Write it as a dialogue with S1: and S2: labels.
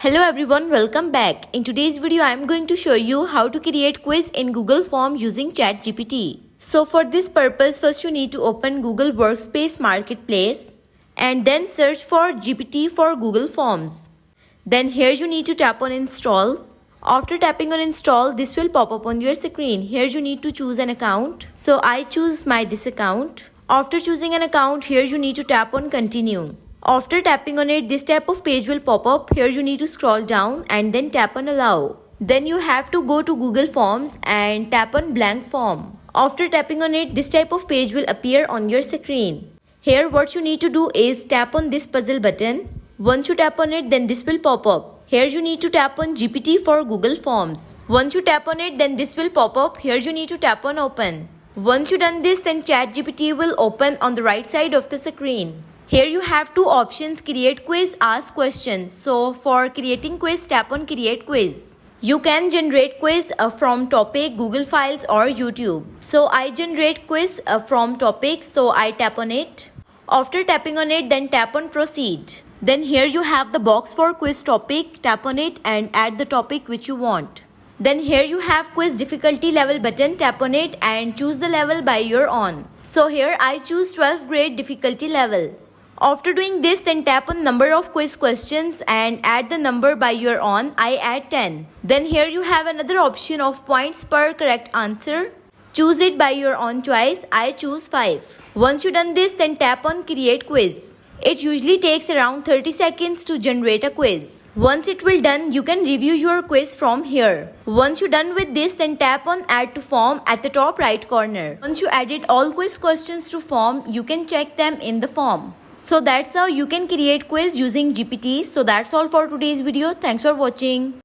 S1: Hello everyone, welcome back. In today's video, I am going to show you how to create quiz in Google Form using ChatGPT. So for this purpose, first you need to open Google Workspace Marketplace and then search for GPT for Google Forms. Then here you need to tap on install. After tapping on install, this will pop up on your screen. Here you need to choose an account. So I choose this account. After choosing an account, here you need to tap on continue. After tapping on it, this type of page will pop up. Here you need to scroll down and then tap on allow. Then you have to go to Google Forms and tap on blank form. After tapping on it, this type of page will appear on your screen. Here what you need to do is tap on this puzzle button. Once you tap on it, then this will pop up. Here you need to tap on GPT for Google Forms. Once you tap on it, then this will pop up. Here you need to tap on open. Once you done this, then ChatGPT will open on the right side of the screen. Here you have two options, create quiz, ask questions. So for creating quiz, tap on create quiz. You can generate quiz from topic, Google Files or YouTube. So I generate quiz from topic, so I tap on it. After tapping on it, then tap on proceed. Then here you have the box for quiz topic, tap on it and add the topic which you want. Then here you have quiz difficulty level button, tap on it and choose the level by your own. So here I choose 12th grade difficulty level. After doing this, then tap on number of quiz questions and add the number by your own. I add 10. Then here you have another option of points per correct answer. Choose it by your own choice. I choose 5. Once you done this, then tap on create quiz. It usually takes around 30 seconds to generate a quiz. Once it will done, you can review your quiz from here. Once you're done with this, then tap on add to form at the top right corner. Once you added all quiz questions to form, you can check them in the form. So that's how you can create quiz using GPT. So that's all for today's video. Thanks for watching.